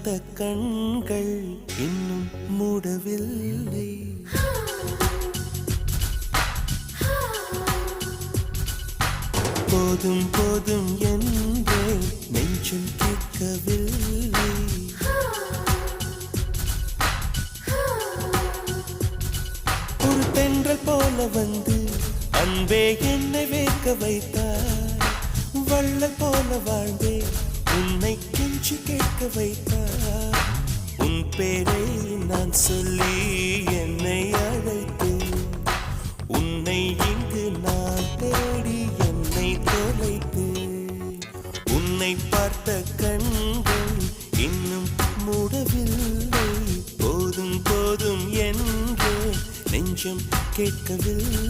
பார்த்த கண்கள் இன்னும் மூடவில்லை. போதும் போதும் என்றே நெஞ்சம் கேட்கவில்லை. ஒரு தென்றல் போல வந்து அன்பே என்னை வேக்க வைத்தார். வள்ளல் போல வாழ்ந்தே உன்னை கெஞ்சி கேட்க வைத்தார். உன் பேரை நான் சொல்லி என்னை அழைத்து உன்னை இங்கு நான் தேடி என்னை தொலைத்து உன்னை பார்த்த கண்கள் இன்னும் மூடவில்லை. போதும் போதும் என்று நெஞ்சம் கேட்கவில்லை.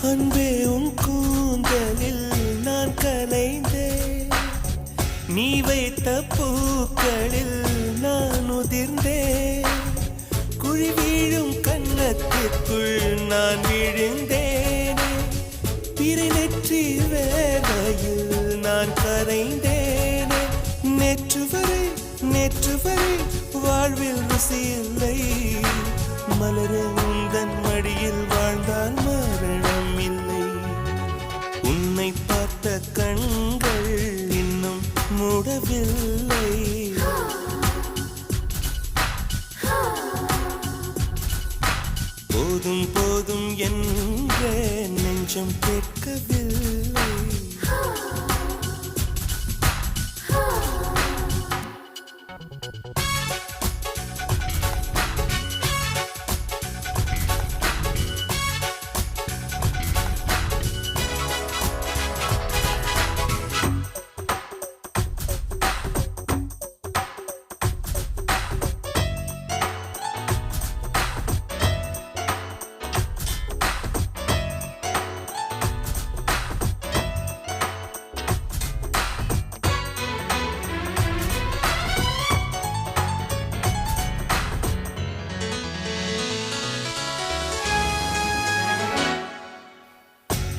அன்பே உன் கூந்தலில் நான் கலைந்தேன். நீ வைத்த பூக்களில் நான் உதிர்ந்தேன். குழி வீழும் கன்னத்திற்குள் நான் விழுந்தேன். பிறை நெற்றி வேலையில் நான் கரைந்தேன். நேற்று வரை வாழ்வில் ருசியில்லை. மலர உந்தன் மடியில் வாழ்ந்தால் மரணம் இல்லை. உன்னை பார்த்த கண்கள் இன்னும் மூடவில்லை. போதும் போதும் என்ற நெஞ்சம் கேட்கவில்லை.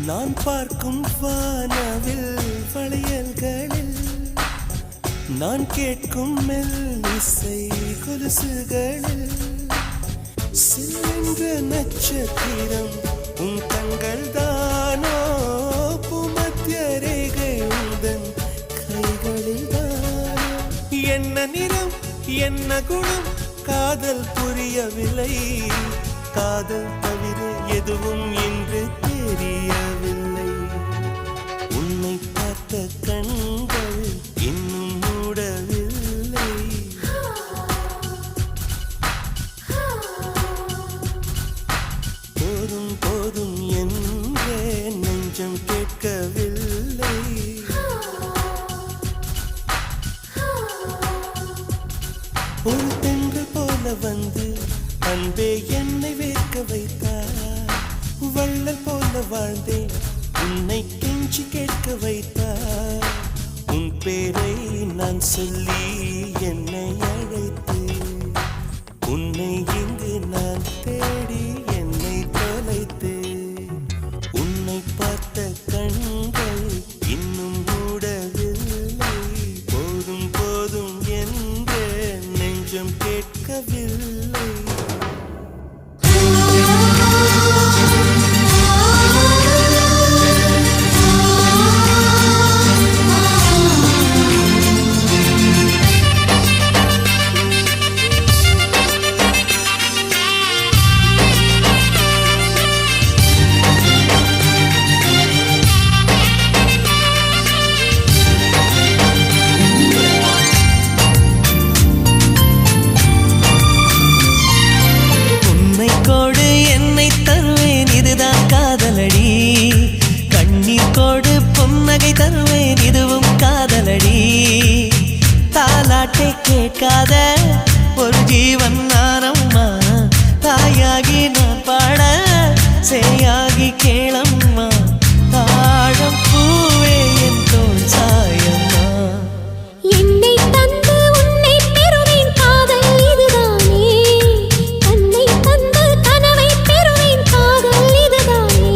நான் பார்க்கும் வானவில் வளையல்களில் நான் கேட்கும் மெல்லிசை கொலுசுகளில் சில்லென்ற நட்சத்திரம் உன் கண்கள் தானோ? பூமத்திய ரேகை உந்தன் கைகளில் தானோ? என்ன நிறம் என்ன குணம் காதல் புரியவில்லை. காதல் தவிர எதுவும் என்று தெரியவில்லை. உன்னை பார்த்த கண்கள் இன்னும் மூடவில்லை. போதும் போதும் என்றே நெஞ்சம் கேட்கவில்லை. ஒரு தென்றல் போல வந்து அன்பே என்னை வேக்க வைத்தார். வள்ளல் போல வாழ்ந்தேன் உன்னை கெஞ்சி கேட்க வைத்தார். உன் பேரை நான் சொல்லி என்னை அழைத்து உன்னை இங்கு நான் தேடி என்னை தொலைத்து உன்னை பார்த்த கண்கள் இன்னும் மூடவில்லை. போதும் போதும் என்று நெஞ்சம் கேட்கவில்லை. கேட்காத ஒரு ஜீவன் நானம்மா தாயாகி நான் பாட சேயாகி கேளம்மா தாழம் பூவே என் தோள் சாயம்மா என்னை தந்து உன்னை பெறுவேன் காதல் இதுதானே தன்னை தந்து கனவை பெறுவேன் காதல் இதுதானே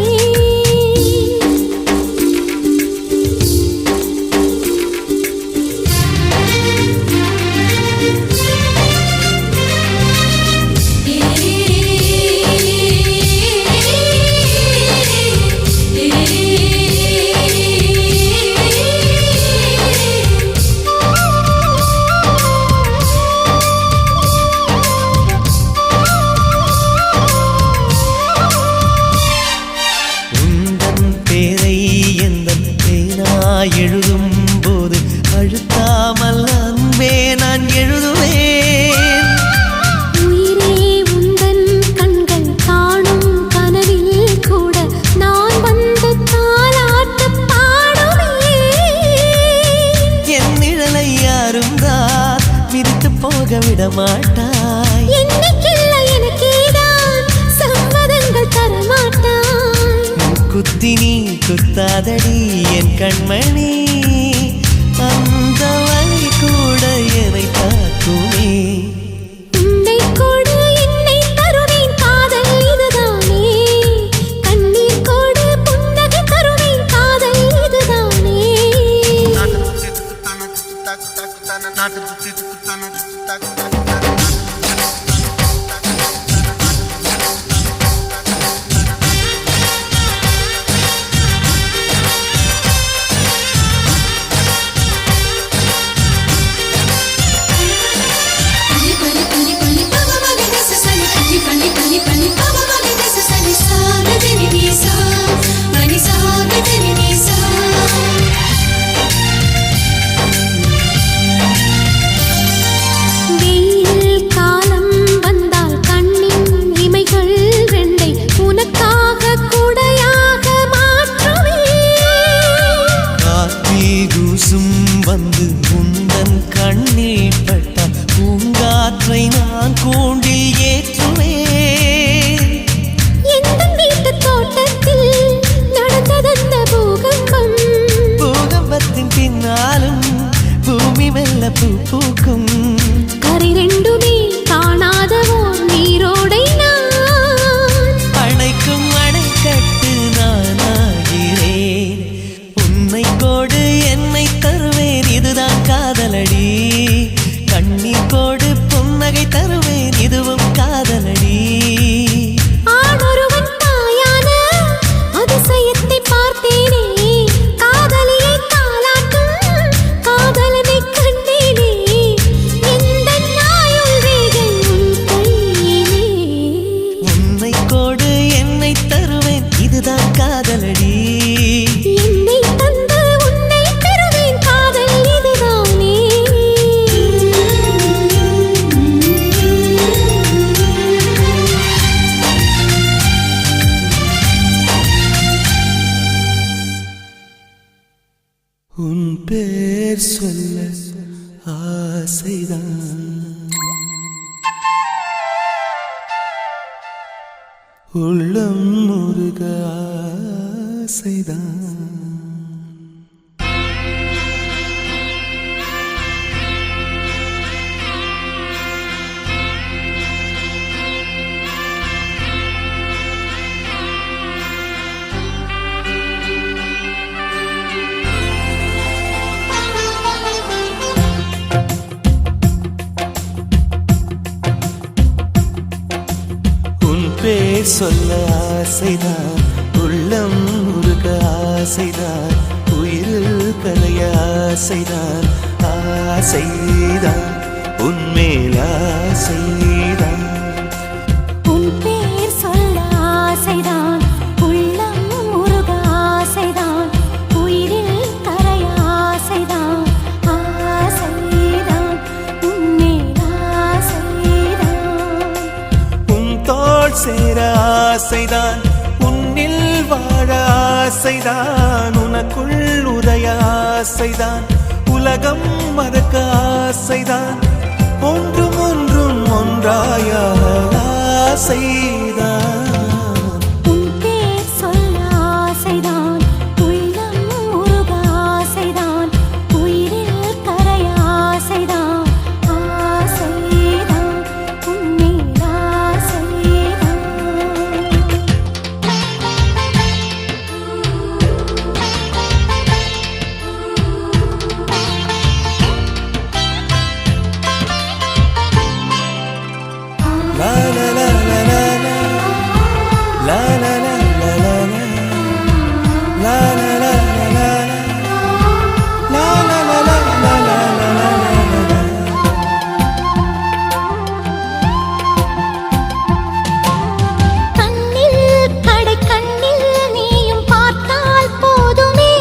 எழுதும் போது அழுத்தாமல் அன்பே நான் எழுதுவேன் உயிரே உந்தன் கண்கள் காணும் கனவில் கூட நான் வந்து தாலாட்டு பாடுவேன் என் நிழலை யாரும் தான் விரித்து போக விட மாட்டாய் என்னைக்கில்ல எனக்கேதான் சம்மதங்கள் தரமாட்டாய் குத்தி நீ குத்தாதடி என் கண்மணி அந்த வழி கூட என்னை தாக்குமே உன்னை கொடு என்னை தருவேன் காதல் இதுதானே கண்ணீர் கொடு புன்னகை தருவேன் காதல் இதுதானே வெயில் காலம் வந்தால் கண்ணின் இமைகள் ரெண்டை உனக்காக குடையாக மாற்றுவேன் காத்தி தூசும் வந்து உந்தன் கண்ணில் பட்டால் பூங்காற்றை நான் கூண்டில் ஏற்றுவேன் எந்த வீட்டு தோட்டத்தில் நடந்ததந்த பூகம்பம் பூகம்பத்தின் பின்னாலும் பூமி மெல்ல பூ பூக்கும் கரை ரெண்டுமே காணாதவோ நீரோடை நான் அணைக்கும் அணைக்கட்டு நானாகிறேன் உன்னை கோடு என்னை தருவேன் இதுதான் காதலடி கண்ணீர் கோடு புன்னகை தருவேன் இதுவும் காதலடி ஆணொருவன் தாயான அதிசயத்தை பார்த்தேனே காதலியை தாலாட்டும் காதலனை கண்டேனே எந்த நாயுள் ரேகை உன் கையிலே உன்னை கோடு என்னை தருவேன் இதுதான் காதலடி என்னை தந்து உன்னை பெறுவேன் காதல் இதுதானே உன் பேர் சொல்ல ஆசைதான் உள்ளம் முருக ஆசைதான் பேர் சொல்ல ஆசைதான் உள்ளம் முருக ஆசைதான் உயிரில் கலைய ஆசைதான் ஆசைதான் உன்மேல் ஆசைதான் உன் பேர் சொல்ல ஆசைதான் உள்ளம் முருக ஆசைதான் உயிரில் கரைய ஆசைதான் ஆசைதான் உன்மேல் ஆசைதான் உன் தோள் சேர ஆசைதான் உன்னில் வாழ ஆசைதான் உனக்குள் உதய ஆசைதான் உலகம் மறக்க ஆசைதான் ஒன்றும் ஒன்றும் ஒன்றாயாக ஆசைதான். உன் பேர் சொல்ல ஆசைதான், உள்ளம் உருக ஆசைதான், உயிரில் கரைய ஆசைதான், ஆசைதான், உன்மேல் ஆசைதான். La la la la la la. La la la la la la. La la la la la la. La la la la la la la la. கண்ணில் கடை கண்ணில் நீயும் பார்த்தால் போதுமே,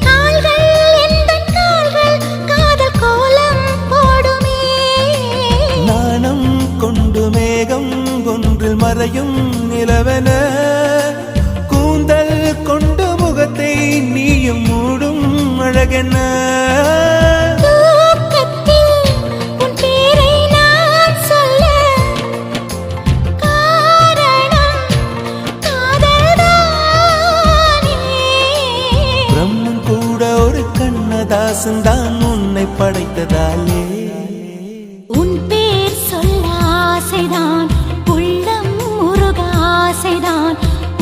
கால்கள் எந்தன் கால்கள் காதல் கோலம் போடுமே. நாணம் கொண்டு மேகம் ஒன்றில் மறையும் நிலவென, கூந்தல் கொண்டு முகத்தை நீயும் மூடும் அழகென்ன. தூக்கத்தில் உன் பேரை நான் சொல்ல காரணம் காதல்தானே. பிரம்மன் கூட ஒரு கண்ணதாசன் தான் உன்னை படைத்ததாலே. உன் பேர் சொல்ல ஆசைதான், உள்ளம் உருக ஆசைதான்,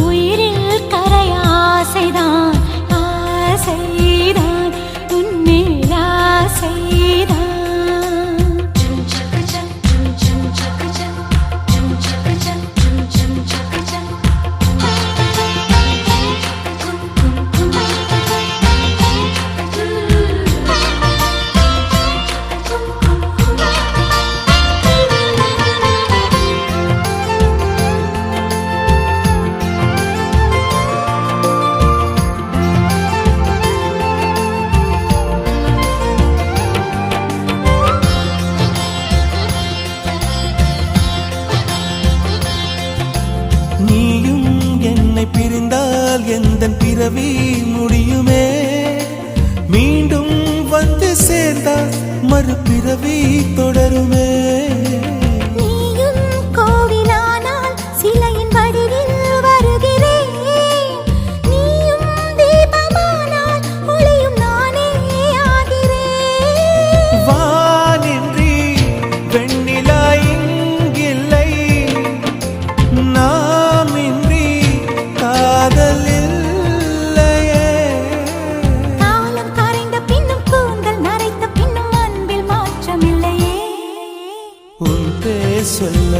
உயிரில் கரைய ஆசைதான், ஆசைதான், உன்மேல் ஆசைதான். நீயும் என்னை பிரிந்தால் எந்தன் பிறவி முடியுமே, மீண்டும் வந்து சேர்ந்தால் மறுபிறவி தொடருமே. நீயும் கோவிலானால் சிலையின் வடிவில் வருகிறேன், நீயும் தீபமானால் ஒளியும் நானே ஆகிறேன். வானின்றி வெண்ணிலா இங்கில்லை, நாமின்றி காதல் இல்லையே. காலம் கரைந்த பின்னும் கூந்தல் நரைத்த பின்னும் அன்பில் மாற்றமில்லையே. உன் பேர் சொல்ல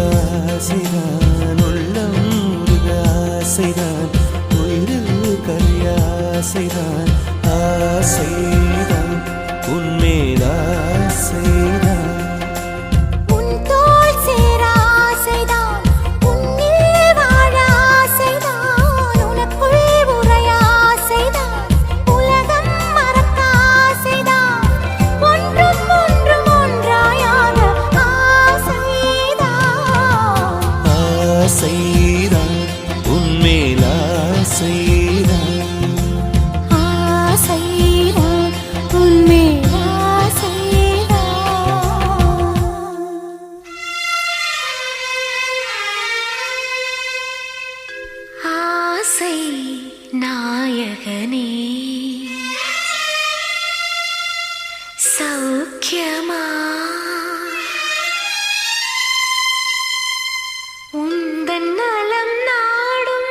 ஆசைதான், உள்ளம் உருக ஆசைதான், உயிரில் கரிய ஆசைதான், ஆசைதான், உன்மேல் ஆசைதான். உன் தோள் சேர ஆசைதான், உன்னில் வாழ ஆசைதான், உனக்குள் உறைய ஆசைதான், உலகம் மறக்க ஆசைதான், ஒன்றும் ஒன்றும் ஒன்றாயாக ஆசைதான், ஆசைதான், உன்மேல் ஆசைதான். ஆசைதான், உன்மேல் ஆசைதான். ஆசை நாயகனே, சௌக்கியமா உந்தன் நலம் நாடும்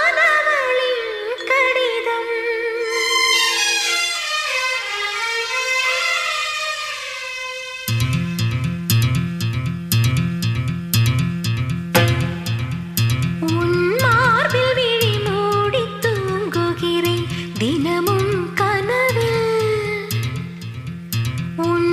பிரியமானவளின் கடிதம். உன் மார்பில் விழி மூடி தூங்குகிறேன் தினமும் கனவில். உன்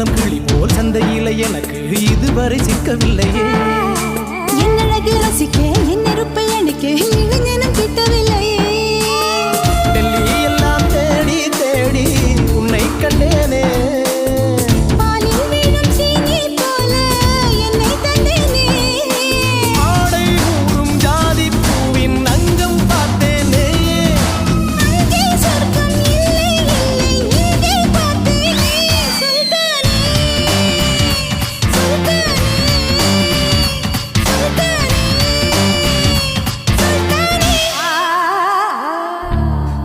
இளம் கிளி போல் சந்தையில எனக்கு இதுவரை சிக்கவில்லையே. என் அழகு ரசிக்க என் நெருப்பை அணைக்க இளைஞனும் கிட்டவில்லையே. டெல்லி எல்லாம் தேடி தேடி உன்னை கண்டேனே. பாலில் வீணும் சீனி போல என்னை தந்தேனே. ஆடை ஊறும் ஜாதி பூவின் அங்கம் பார்த்தேனே. அங்கே சொர்க்கம் இல்லை இல்லை இங்கே பார்த்தேனே. சுல்தானே சுல்தானே சுல்தானே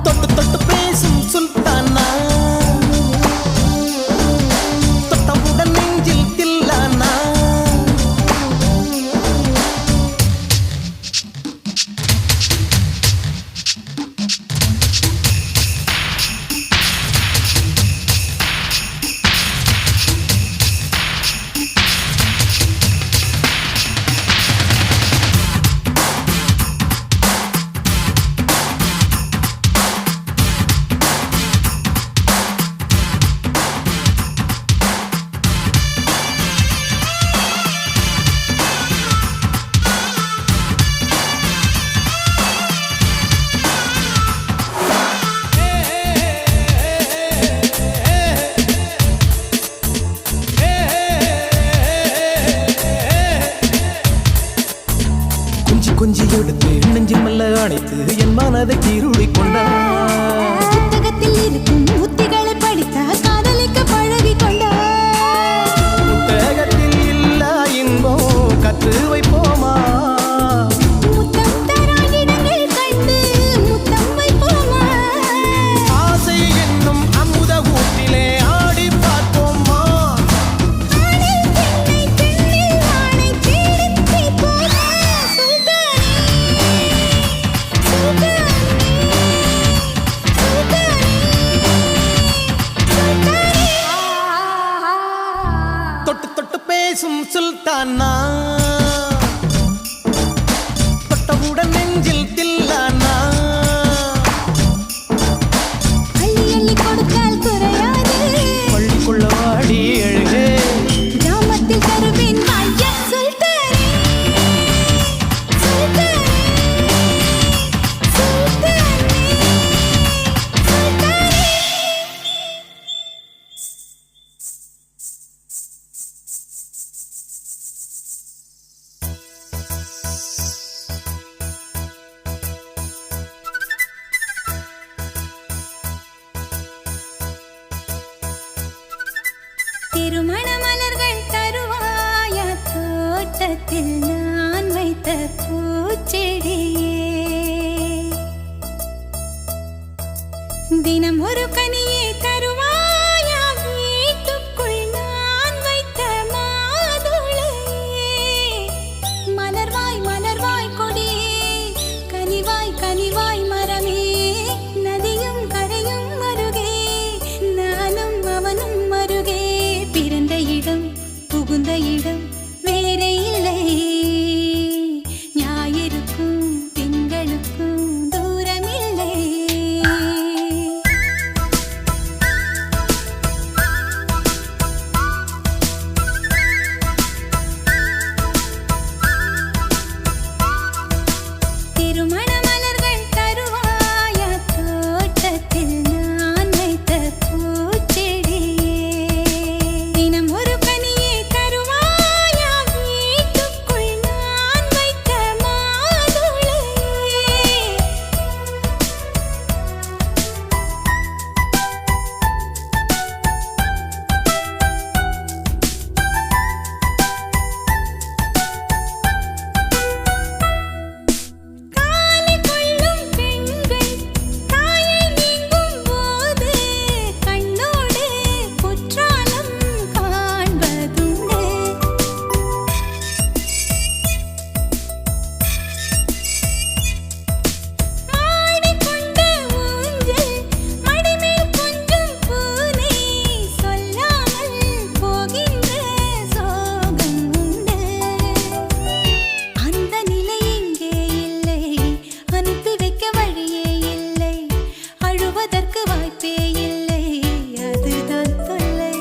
தொட்டு தொட்டு பேசும் சுல்தானா, தொட்டவுடன் நெஞ்சில் தில்லானா. கொஞ்சி கொஞ்சி எடுத்து நெஞ்சில் மெல்ல அணைத்து என் மனதை கீருளி கொண்டார். புத்தகத்தில் இருக்கும் உத்திகளை படித்த காதலிக்க பழகி கொண்டார். புத்தகத்தில் இல்ல இன்பம் கற்று வைப்போமா. முத்தம் தரா இடங்கள் கண்டு முத்தம் வைப்போமா. ஆசை என்னும் அமுத ஊட்டிலே ஆடி பார்ப்போமா. ஆணில் பெண்ணை பெண்ணில் ஆணை தேடித் தீர்ப்போமா. சுல்தானே சுல்தானே சுல்தானே சுல்தானே. தொட்டு தொட்டு பேசும் சுல்தானா, தொட்டவுடன் நெஞ்சில் தில்லானா. அள்ளி அள்ளி கொடுத்தால் குறையாது. பள்ளிக்குள்ள வாடி எழுகே. கிராமத்தில் தருவேன் வாய்ய. சுல்தானே சுல்தானே சுல்தானே சுல்தானே. திருமண மலர்கள் தருவாயா தோட்டத்தில் நான் வைத்த பூச்செடியே. தினம் ஒரு கனியை தருவாயா வீட்டுக்குள் நான் வைத்த மாதுளையே. மலர்வாய் மலர்வாய் கொடியே கனிவாய் கனிவாய் மரமே. நதியும் கரையும் அருகே நானும் அவனும் அருகே. பிறந்த இடம் புகுந்த இடம் வேறே இல்லை. ஞாயிறுக்கும் திங்களுக்கும் தூரமில்லை. திருமண மலர்கள் தருவாயா தோட்டத்தில் நான் வைத்த பூச்செடியே. தினம் ஒரு கனியை தருவாயா வீட்டுக்குள் நான் வைத்த மாதுளையே. காலை கொள்ளும் பெண்கள் தாயை நீங்கும் போது கண்ணோடு குற்றாலம் காண்பதுண்டு. ஆடிக்கொண்ட ஊஞ்சல் மடிமேல் கொஞ்சம் பூனை சொல்லாமல் போகின்ற சோகம் உண்டு. அந்த நிலை இங்கே இல்லை. அனுப்பி வைக்க வழியே இல்லை. அழுவதற்கு வாய்ப்பே இல்லை. அதுதான் தொல்லை.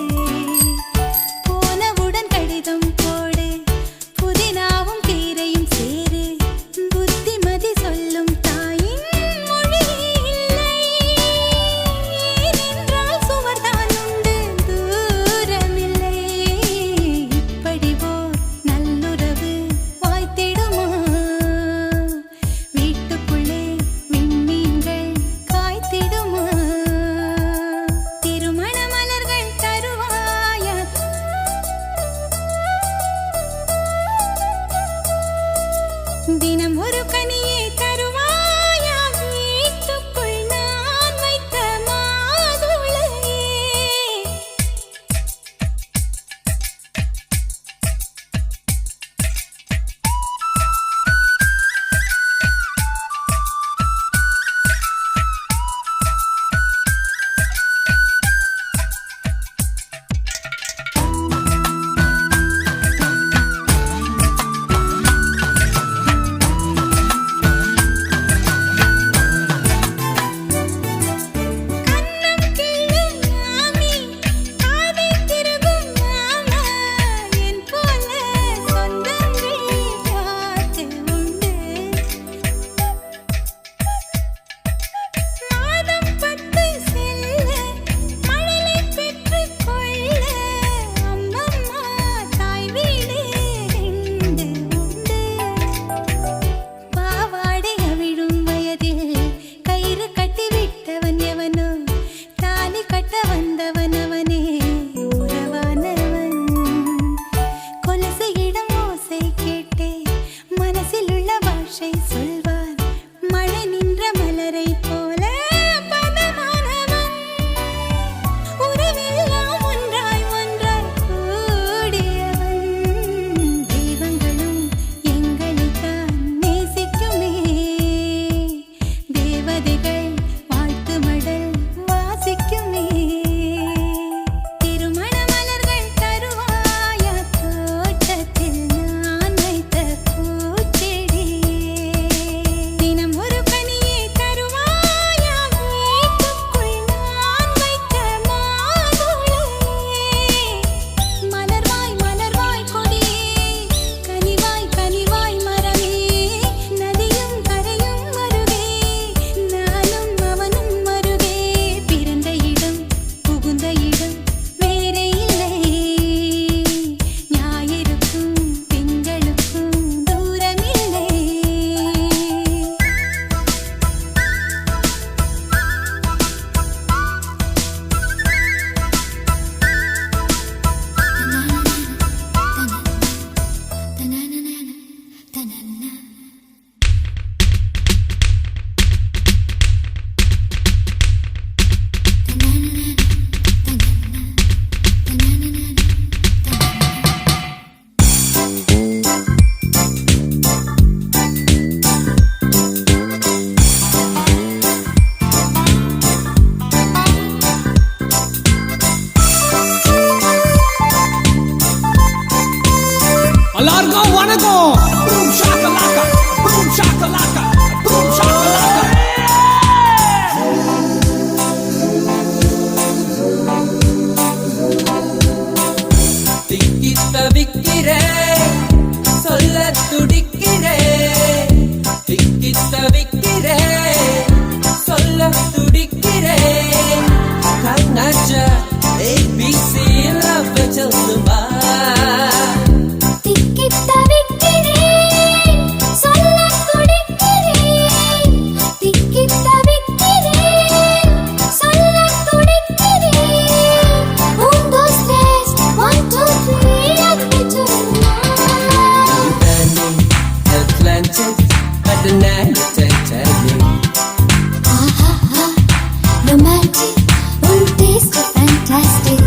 taste fantastic.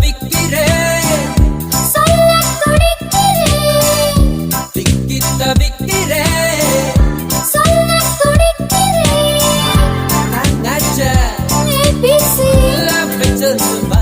விக்கிறேன் சொல்லத் துடிக்கிறேன், விக்கிறேன் சொல்லத் துடிக்கிறேன். நச்ச ABC லபிச்சதுமா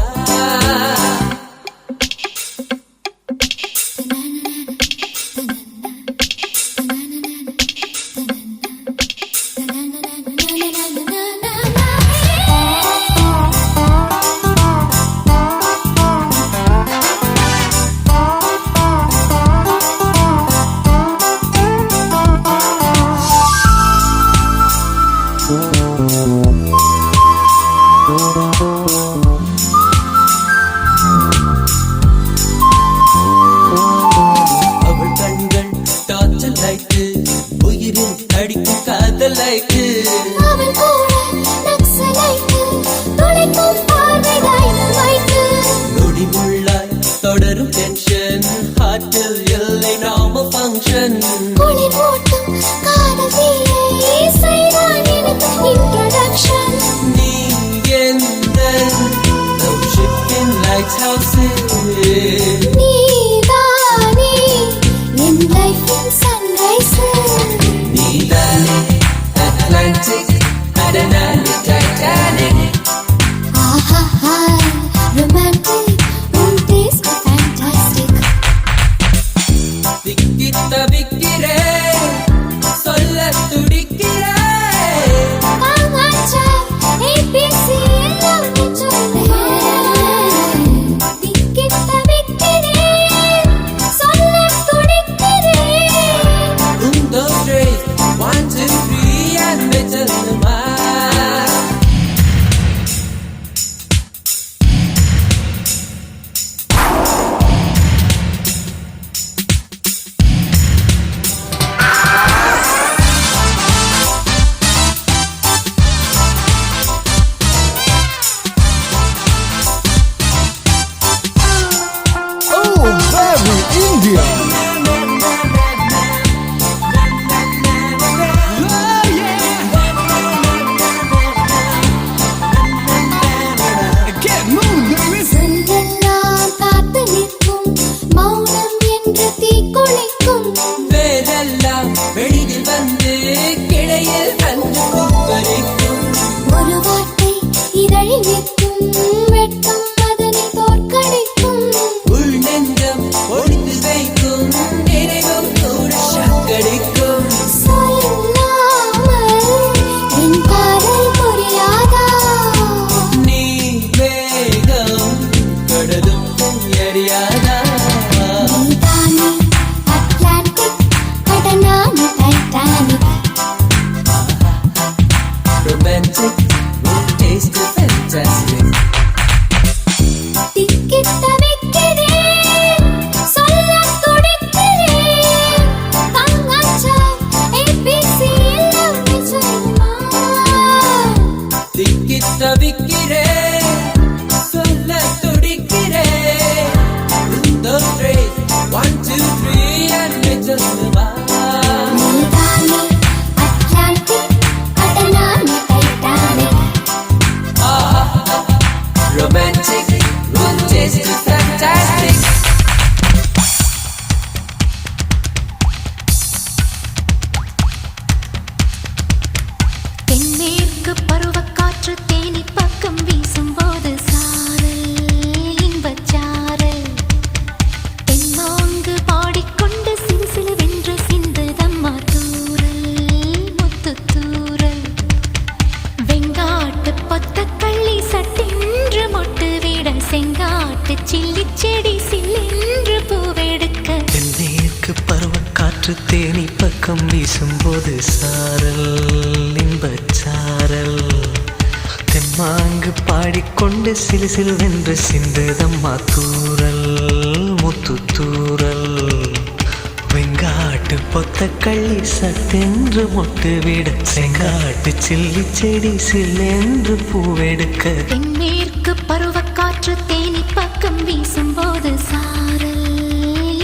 அவள் கண்கள் டார்ச்சல் லைட்டு உயிரில் அடிக்கும் காதல் லைட்டு அவன் கூட நக்சலைட்டு, துளைக்கும் பார்வை டைனமைட்டு. நொடிமுள்ளாய் தொடரும் டென்ஷன் ஹார்ட்டில் எல்லை நாம ஃபங்க்ஷன் குளிர் மூட்டும் காதல் தீயை செய்தான் எனக்கு introduction. நீ எந்த ஷிப்பின் லைட் ஹவுஸ் நீதானே என் லைஃபின் sunrise. நீதானே அட்லாண்டிக் அடனானி டைட்டானிக் ஆஹா, romantic, உன் taste fantastic. விக்கிறேன் சொல்ல துடிக்கிறேன் காங்காச்சா, ABC எல்லாமே சொல்லேன். திக்கிட்ட விக்கிறேன், சொல்லத் துடிக்கிறேன். those days 1 2 3 and Mitchellமா Oh, baby, India. Get moving, baby. சொல்லெல்லாம் காத்து நிற்கும், மௌனம் என்று தீக்குளிக்கும். வேறெல்லாம் வெளியில் வந்து கிளையில் அன்று பூப்பறிக்கும் ஒரு வார்த்தை இதழில் நிற்கும், வெட்கம் அதனை தோற்கடிக்கும். உள் நெஞ்சம் ஒளிந்து வைக்கும் நினைவும் கூட ஷக்கடிக்கும் சொல்லாமல் என் காதல் புரியாதா? நீ வேகம் கடலும் எரியாதா நீதானே அட்லாண்டிக், கடனானி டைட்டானிக். romantic taste fantastic திக்கிட்ட வைக்கிறேன், சொல்லத் துடிக்கிறேன். காங்காச்சா, ABC எல்லாமே சொல்லுமா? விக்கிறேன் சொல்ல துடிக்கிறேன் those days 1 2 3 and Mitchellமா நீதானே அட்லாண்டிக், கடனானி டைட்டானிக். romantic taste fantastic தென்மேற்கு பருவக்காற்று தேனி பக்கம் வீசும்போது சாரல் இன்பச் சாரல் தென்மாங்கு பாடிக்கொண்டு சிறு சிலுவென்று சிந்துதம்மா தூறல் முத்துத் தூறல் வெங்காட்டு பொத்தக்கள்ளி சட்டென்று மொட்டு விட செங்காட்டு சில்லிச் செடி சில்லென்று பூவெடுக்க தென்மேற்கு பருவக்காற்று தேனி பக்கம் வீசும்போது சாரல் இன்பச்சாரல் தெம்மாங்கு பாடிக்கொண்டு சிலு சிலுவென்று சிந்துதம்மா தூறல் முத்து தூறல் வெங்காட்டு பொத்தக்கள்ளி சட்டென்று மொட்டு விட செங்காட்டு சில்லி செடி சில்லென்று பூவெடுக்க தென்மேற்கு பருவக்காற்று தேனி பக்கம் வீசும்போது சாரல்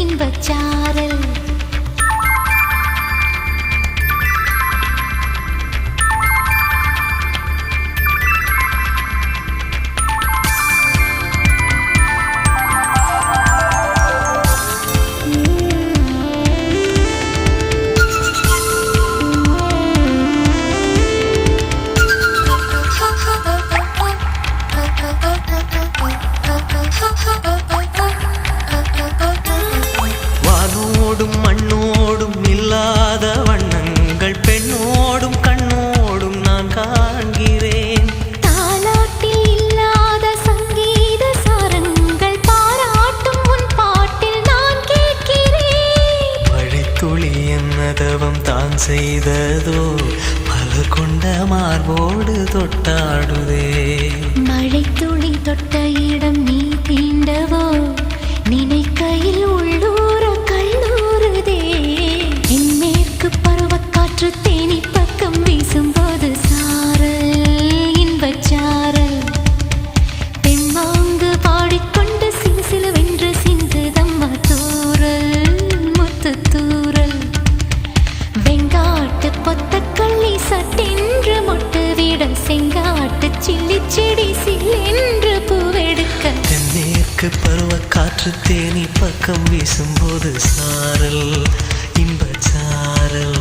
இன்பச் சாரல் மார்போடு தொட்டாடுதே. மழை துளி தொட்ட இடம் நீ தீண்டவோ நினைக்கையில் உள்ளூர கல்லூருதே. என் மேற்கு பருவக்காற்று தேனி பக்கம் வீசும்போது சாரல் இன்பச்சாரல். தெம்மாங்கு பாடிக்கொண்டு சிலு சிலுவென்று சிந்துதம்மா தூரல் முத்து தூரல். வெங்காட்டு பொத்தக்கள்ளி சட்டென்று மொட்டு விட செங்காட்டு சில்லி செடி சில்லென்று பூவெடுக்க. தென்மேற்கு பருவக்காற்று தேனி பக்கம் வீசும்போது சாரல் இன்பச்சாரல்.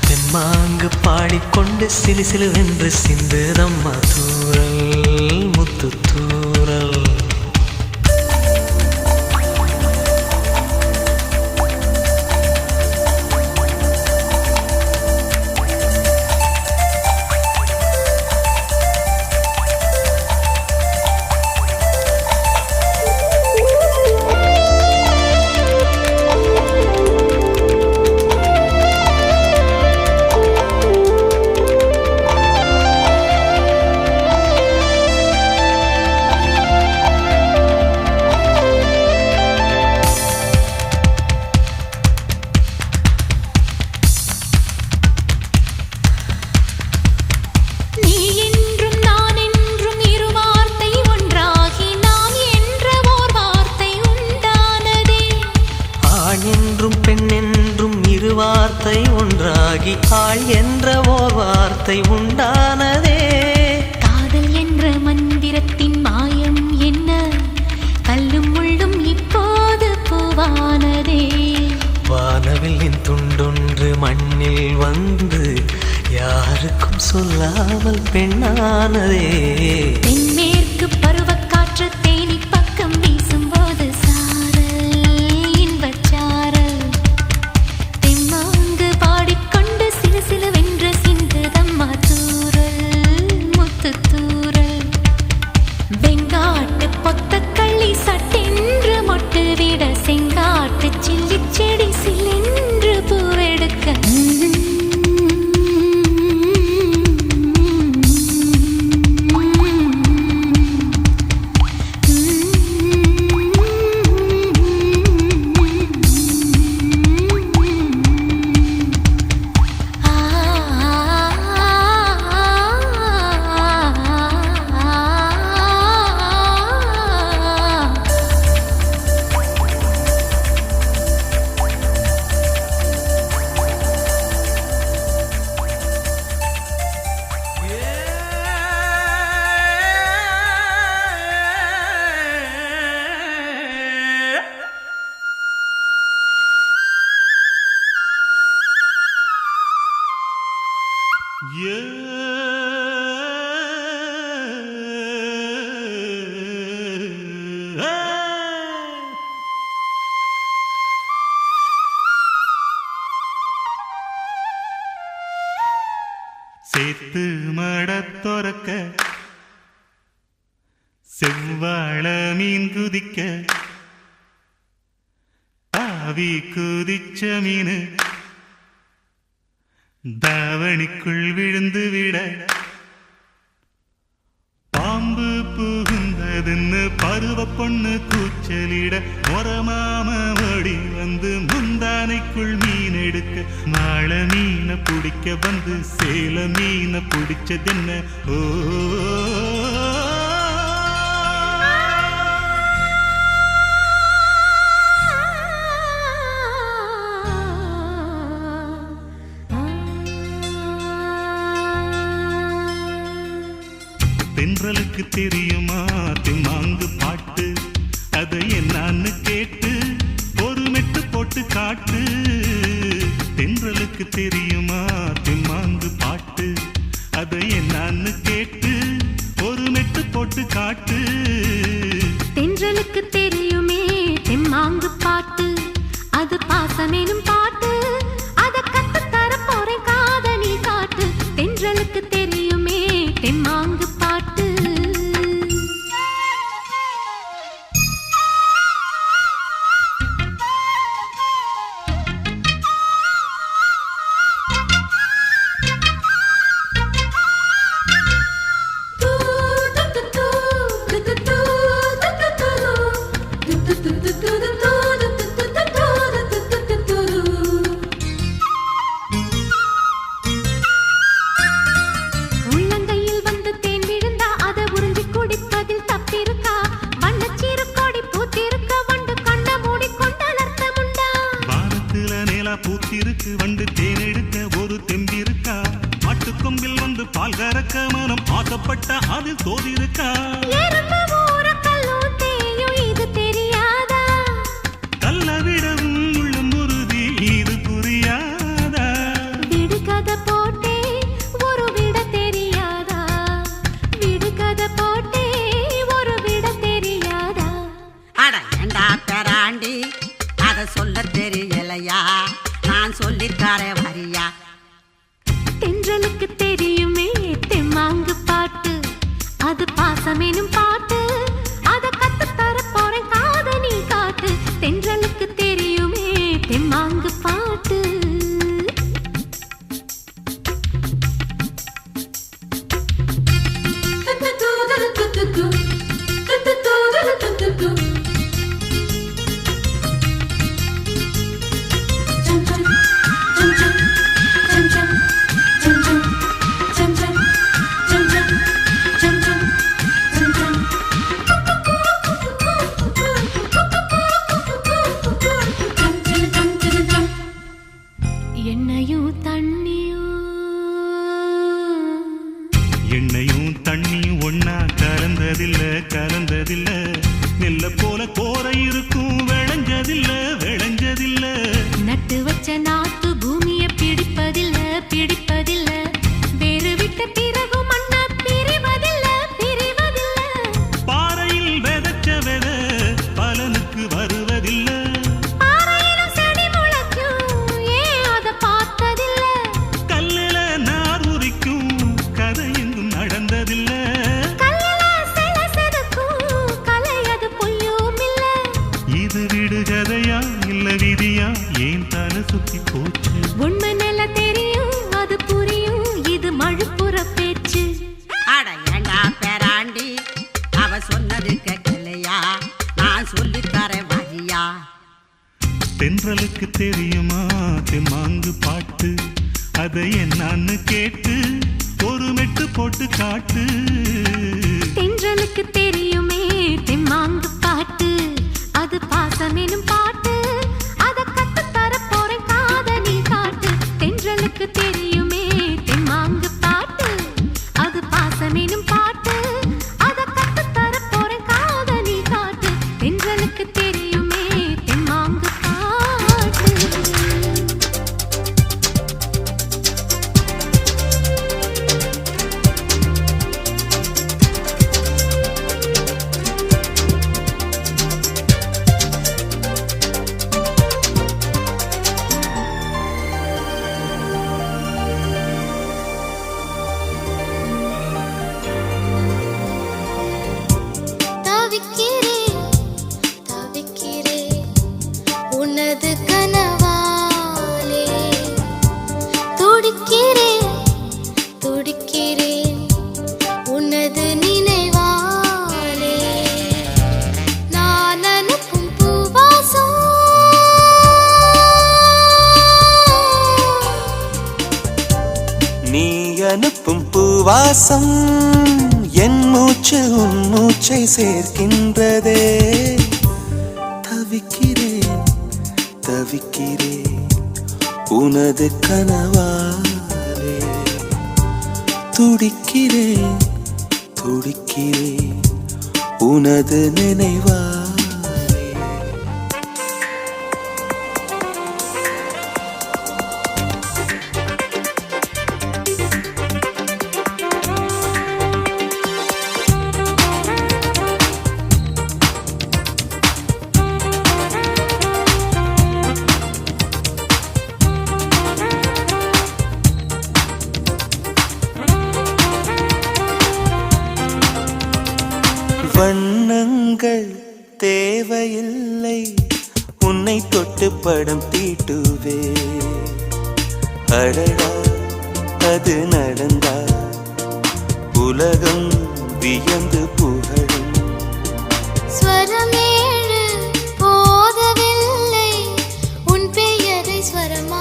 தெம்மாங்கு பாடிக்கொண்டு சிலு சிலுவென்று சிந்துதம்மா தூரல் முத்து தூரல். வார்த்தை ஒன்றாகி ஆள் என்ற ஓர் வார்த்தை உண்டானதே. காதல் என்ற மந்திரத்தின் மாயம் என்ன கல்லும் முள்ளும் இப்போது பூவானதே. வானவில்லின் துண்டொன்று மண்ணில் வந்து யாருக்கும் சொல்லாமல் பெண்ணானதே. தென்மேற்கு பருவக்காற்று தேனி பக்கம் வீசும்போது சாரல் இன்பச்சாரல். தெம்மாங்கு பாடிக்கொண்டு சிலு சிலுவென்று சிந்துதம்மா தூரல் முத்து தூரல். வெங்காட்டு பொத்தக்கள்ளி சட்டென்று மொட்டு விட செங்காட்டு சில்லி செடி சில்லென்று பூவெடுக்க. சேத்து மடத்தொரக்க செவ்வாழ மீன் குதிக்க ஆவி குதிச்ச மீன் தாவணிக்குள் விழுந்து விட பாம்பு புகுந்ததுன்னு பருவ பொண்ணு கூச்சலிட மொரமாம ஓடி வந்து முந்தானைக்குள் மீன் எடுக்க மாள மீனை பிடிக்க வந்து சேல மீனை பிடிச்சதென்ன ஓ தென்றலுக்கு தெரியுமா தெம்மாங்கு பாட்டு அதை என்னான்னு கேட்டு ஒரு மெட்டு போட்டு காட்டு. தென்றலுக்கு தெரியுமா தெம்மாங்கு பாட்டு அதை என்னான்னு கேட்டு ஒரு மெட்டு போட்டு காட்டு. தென்றலுக்கு தெரியுமே தெம்மாங்கு பாட்டு அது பாசமேனும் பாட்டு அதை கத்து தர போறேன் காதலி காட்டு. தென்றலுக்கு தெரியுமே தெம்மாங்கு பாட்டு. வந்து பால் கறக்க மனம் ஆசைப்பட்ட அதில் தோதிருக்கா எறும்பு ஊற கல்லும் தேயும் இது தெரியாதா கல்ல விடவும் உள்ளம் உறுதி இது புரியாதா விடுகதை போட்டே ஒரு விட தெரியாதா விடுகதை போட்டே ஒரு விட தெரியாதா அட ஏண்டா பெராண்டி அத சொல்ல தெரியலையா நான் சொல்லித்தாரே வரியா தென்றலுக்கு தெரியுமே தெம்மாங்கு பாட்டு அது பாசமேனும் பாட்டு அத கத்து தர போறேன் காத நீ காட்டு தென்றலுக்கு தெரியுமே தெம்மாங்கு பாட்டு எண்ணெயும் தண்ணியும் ஒன்னா கலந்ததில்ல நெல்ல போல கோரை இருக்கும் விளைஞ்சதில்ல நட்டு வச்ச நாட்டு பூமியை பிடிப்பதில்ல வேறு விட்ட பிறகு மண்ண பிரிவதில்ல பாறையில் விதைச்ச வித பலனுக்கு வருவதில்ல பாறையிலும் செடி முளைக்கும் ஏன் அத பார்த்ததில்ல கல்லில நார் உரிக்கும் கதை எங்கும் நடந்ததில்ல கல்லில சில செதுக்கும் கலை அது பொய்யும் இல்ல இது விடுகதையா இல்ல விதியா ஏன் தலை சுத்தி போச்சு உண்மை நில தெரியும் அது புரியும் இது மழுப்புற பேச்சு அட ஏண்டா பெராண்டி அவ சொன்னது கேட்கலையா நான் சொல்லித்தாரே வரியா தென்றலுக்கு தெரியுமா தெம்மாங்கு பாட்டு அதை என்னான்னு கேட்டு ஒரு மெட்டு போட்டு காட்டு தென்றலுக்கு தெரியுமே தெம்மாங்கு பாட்டு அது பாசமேனும் பாட்டு அத கத்து தர போறேன் காத நீ காட்டு தென்றலுக்கு தெரியுமே தெம்மாங்கு பாட்டு அது பாசமேனும் பாட்டு அத கத்து தர போறேன் காத நீ காட்டு தென்றலுக்கு தெரியுமே தெம்மாங்கு பாட்டு தவிக்கிறேன் உனது கனவாலே துடிக்கிறேன் உனது நினைவாலே நான் அனுப்பும் பூவாசம் நீ அனுப்பும் பூவாசம் என் மூச்சு உன் மூச்சை சேர்க்கின்றதே தவிக்கிறேன் உனது கனவாலே துடிக்கிறேன் உனது நினைவாலே வண்ணங்கள் தேவையில்லை உன்னை தொட்டு படம் தீட்டுவே அடடா அது நடந்தா உலகம் வியந்து புகழும் ஸ்வரமேழு போதவில்லை உன் பெயரை ஸ்வரமாக்குவேன்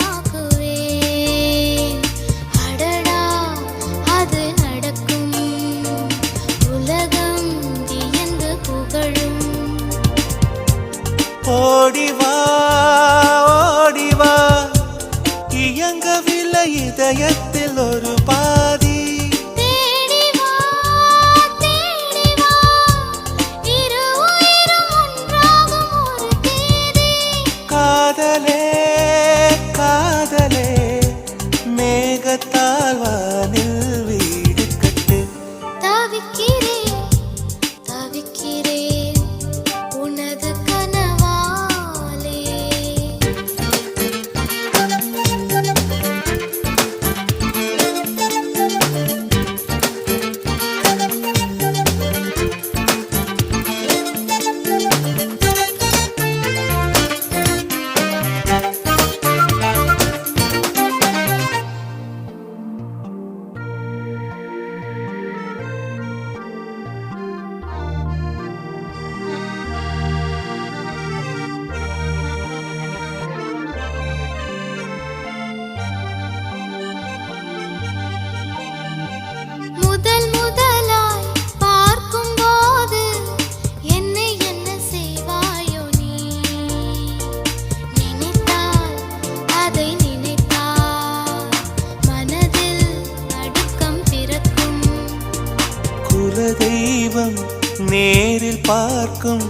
அடடா அது நடக்கும் உலகம் வியந்து புகழும் ஓடிவா இயங்கவில்லை இதயத்தில் ஒரு பாதி தெய்வம் நேரில் பார்க்கும்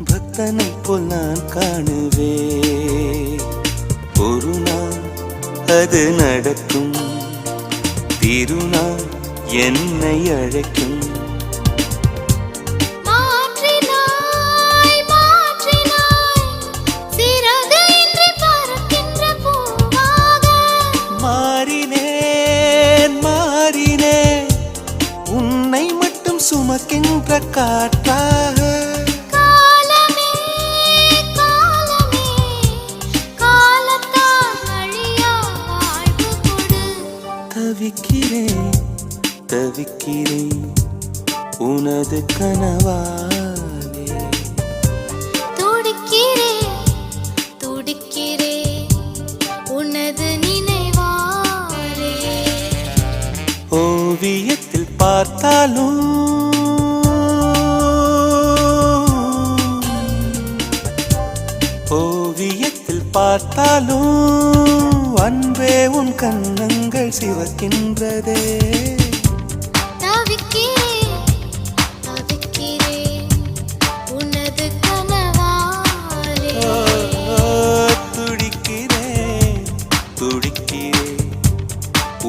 பக்தனை போல் நான் காணுவே. ஒரு நாள் அது நடக்கும், திருநாள் என்னை அழைக்கும். சுமக்கின்ற காற்றாக காலமே காலமே காலத்தால் அழியா வாழ்வு கொடு. தவிக்கிறேன் தவிக்கிறேன் உனது கனவாலே. துடிக்கிறேன் துடிக்கிறேன் உனது நினைவாலே. ஓவியத்தில் பார்த்தாலும் ஓவியத்தில் பார்த்தாலும் அன்பே உன் கண்ணங்கள் சிவக்கின்றதே. தவிக்கிறேன் தவிக்கிறேன் உனது கனவாலே. துடிக்கிறேன் துடிக்கிறேன்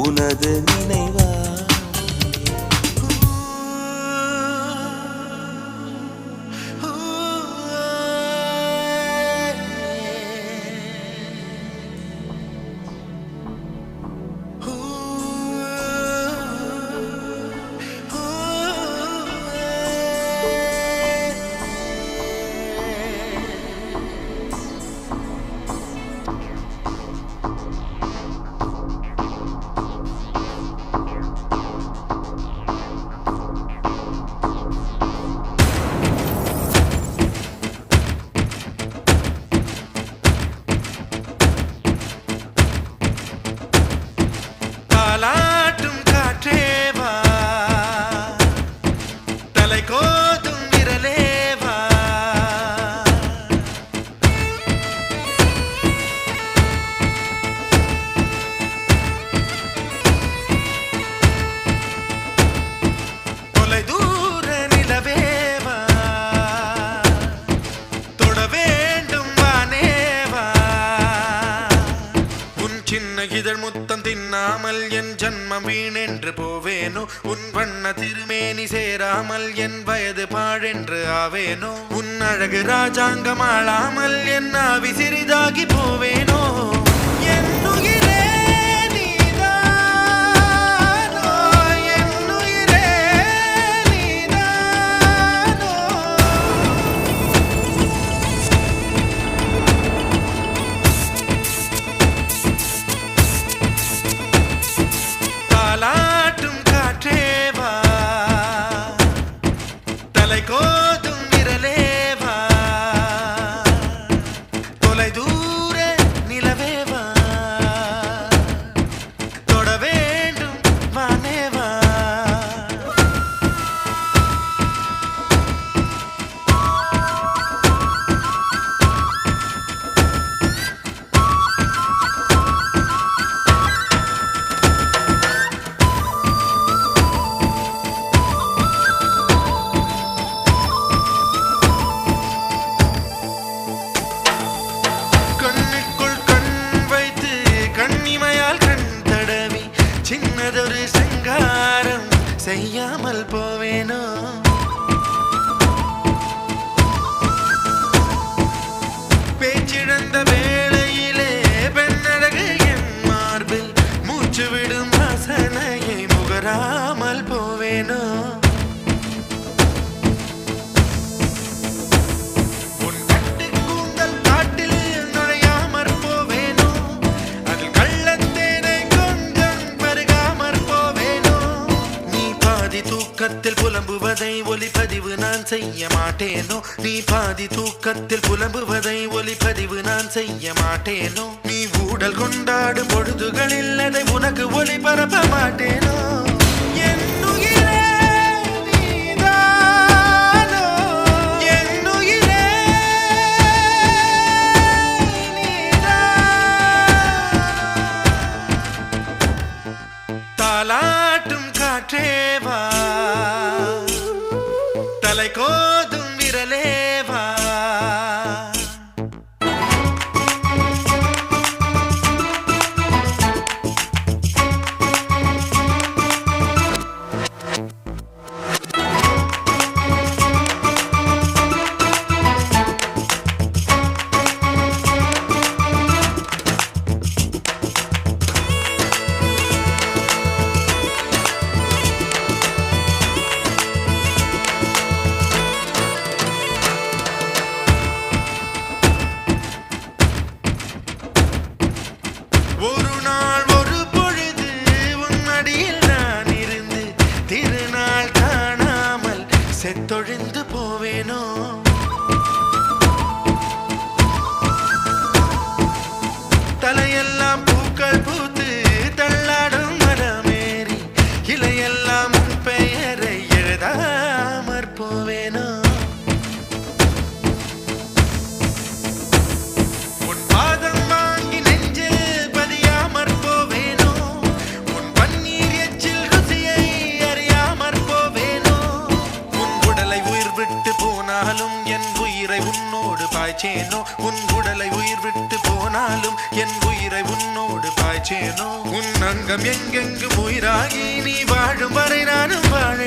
உனது நினைவா. தாலாட்டும் காற்றேவா, தலை கோதும் விரலேவா, தொலை தூர நிலவேவா, தொட வேண்டும் வானேவா. உன் சின்ன இதழ் முத்தம் தின்னாமல் என் ஜன்மம் வீணென்று போவேனோ. உன் வண்ண திருமேனி சேராமல் என் வயது பாழென்று ஆவேனோ. உன் அழகு ராஜாங்கம் ஆளாமல் என் ஆவி சிறிதாகி போவேனோ. என்னுயிரே நீதானோ, என்னுயிரே நீதானோ. தாலாட்டும் காற்றேவா, தலை கோதும் விரலேவா, தொலை தூர நிலவேவா, தொட வேண்டும் வானேவா. கண்ணுக்குள் கண் வைத்து கண்ணிமையால் கண் தடவி சின்னதொரு சங்காரம் செய்யாமல் போவேனோ. பேச்சிழந்த வேளையிலே பெண்ணழகு என் மார்பில் மூச்சு விடும் வாசனையை முகராமல் போவேனோ. உன் கட்டு கூந்தல் காட்டில் நுழையாமற் போவேனோ. அதில் கள்ளத்தேனை கொஞ்சம் பருகாமற் போவேனோ. நீ பாதி தூக்கத்தில் புலம்புவதை ஒலிப்பதிவு நான் செய்ய மாட்டேனோ. நீ பாதி தூக்கத்தில் புலம்புவதை ஒலிப்பதிவு நான் செய்ய மாட்டேனோ. நீ ஊடல் கொண்டாடும் பொழுதுகளில் அதை உனக்கு ஒளிபரப்ப மாட்டேனோ. என்னுயிரே நீதானோ, என்னுயிரே நீதானோ. தாலாட்டும் காற்றேவா, விரலை கோதும் விரலேவா ஒரு நாள் ஒரு பொழுது உன்னடியில் நான் இருந்து திருநாள் காணாமல் செத்தொழிந்து போவேனோ தலையெல்லாம் பூக்கள் பூத்து தள்ளாடும் மரமேறி இலையெல்லாம் உன் பெயரை எழுதாமற் போவேனோ உன் பாதம் வாங்கி நெஞ்சில் பதியாமற் போவேனோ உன் பன்னீர் எச்சில் ருசியை அறியாமற் போவேனோ உன் உடலை உயிர் விட்டு போனாலும் என் உயிரை உன்னோடு பாய்ச்சேனோ உன் உடலை உயிர் விட்டு போனாலும் என் உயிரை உன்னோடு பாய்ச்சேனோ உன் அங்கம் எங்கெங்கு உயிராகி நீ வாழும் வரை நானும் வாழ